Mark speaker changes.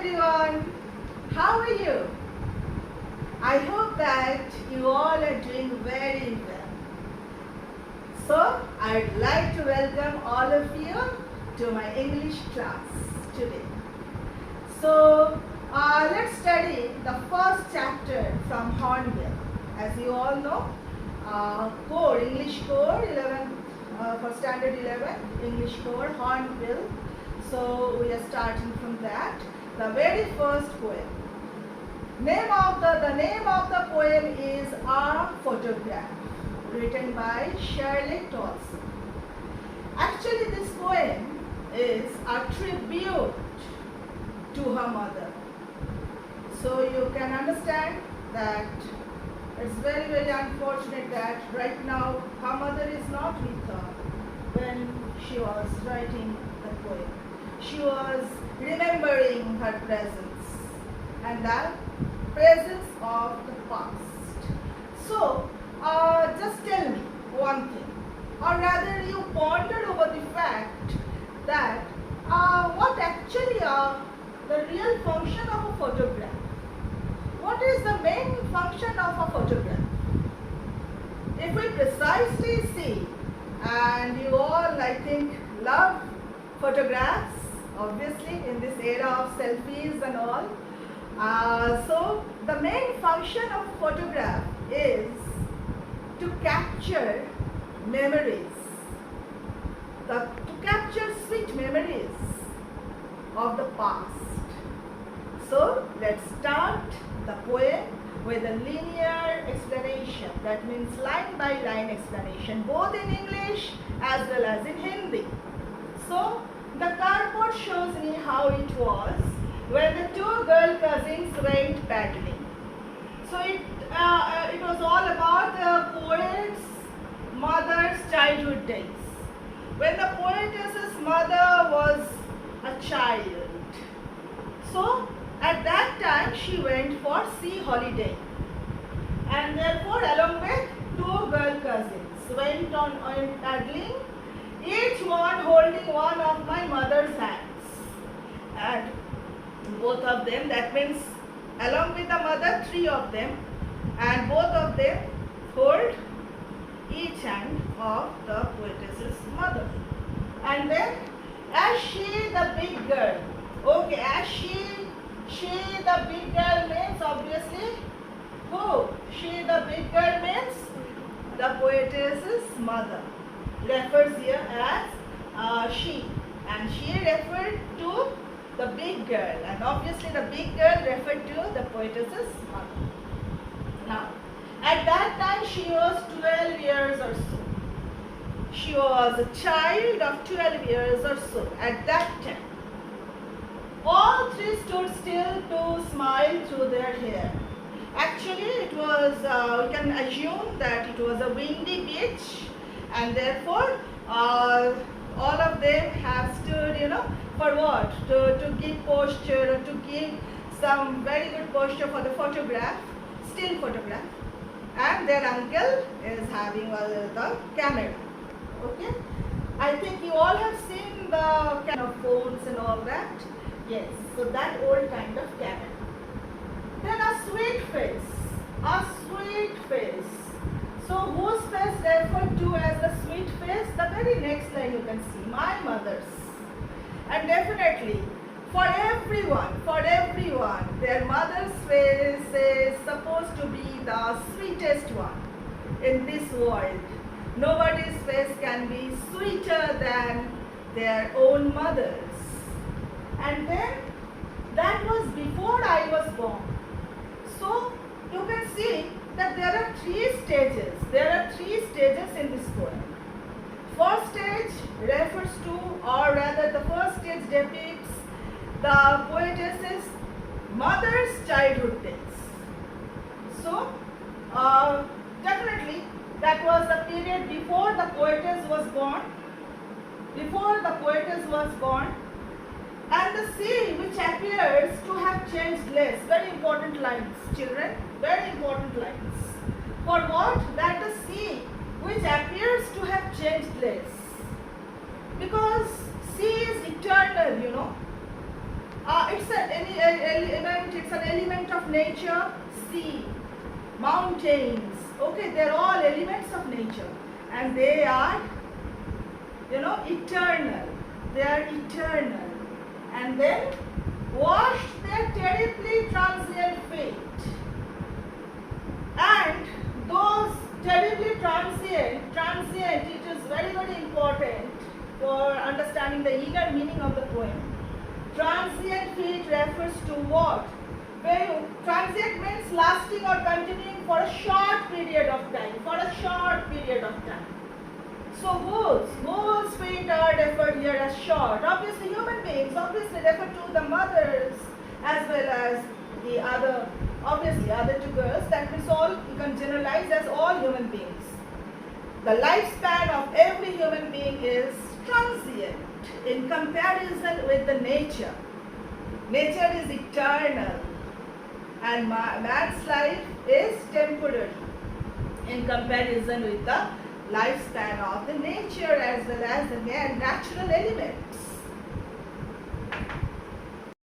Speaker 1: everyone, how are you? I hope that you all are doing very well. So, I'd like to welcome all of you to my English class today. So, let's study the first chapter from Hornbill. As you all know, core, English core 11, for standard 11, English core, Hornbill. So, we are starting from that. The very first poem. The name of the poem is A Photograph, written by Shirley Toulson. Actually, this poem is a tribute to her mother. So you can understand that it's very, very unfortunate that right now her mother is not with her when she was writing the poem. She was remembering her presence and that presence of the past. So, just tell me one thing, or rather you pondered over the fact that what actually are the real function of a photograph? What is the main function of a photograph? If we precisely see, and you all I think love photographs, obviously in this era of selfies and all. So the main function of photograph is to capture memories, to capture sweet memories of the past. So let's start the poem with a linear explanation, that means line by line explanation, both in English as well as in Hindi. So the cardboard shows me how it was when the two girl cousins went paddling. So it was all about the poet's mother's childhood days, when the poetess's mother was a child. So at that time she went for sea holiday, and therefore along with two girl cousins went on paddling, each one holding one of my mother's hands, and both of them, that means along with the mother, three of them, and both of them hold each hand of the poetess's mother. And then as she the big girl, okay, as she the big girl means obviously who? She the big girl means the poetess's mother, refers here as she, and she referred to the big girl, and obviously the big girl referred to the poetess's mother. Now, at that time she was 12 years or so. She was a child of 12 years or so at that time. All three stood still to smile through their hair. Actually, it was, we can assume that it was a windy beach, and therefore all of them have stood, for what? To give posture, to give some very good posture for the photograph, still photograph. And their uncle is having the camera. Okay? I think you all have seen the kind of phones and all that. Yes, so that old kind of camera. Then a sweet face. A sweet face. So whose face referred to as the sweet face? The very next line you can see, my mother's. And definitely, for everyone, their mother's face is supposed to be the sweetest one in this world. Nobody's face can be sweeter than their own mother's. And then, that was before I was born. So, you can see that there are three stages. There are three stages in this poem. First stage refers to, or rather the first stage depicts the poetess's mother's childhood days. So, definitely that was the period before the poetess was born. Before the poetess was born. And the sea which appears to have changed less. Very important lines, children. Very important lines. For what? That the sea which appears to have changed less. Because sea is eternal, it's an element of nature. Sea, mountains, okay, they're all elements of nature, and they are, eternal. They are eternal, and then washed their terribly transient fate. And those terribly transient, it is very, very important for understanding the inner meaning of the poem. Transient fate refers to what? Transient means lasting or continuing for a short period of time. So whose fate are referred here as short? Obviously human beings, refer to the mothers as well as the other two girls. That means all, you can generalize as all human beings. The lifespan of every human being is transient in comparison with the nature. Nature is eternal, and man's life is temporary in comparison with the lifespan of the nature as well as the natural elements.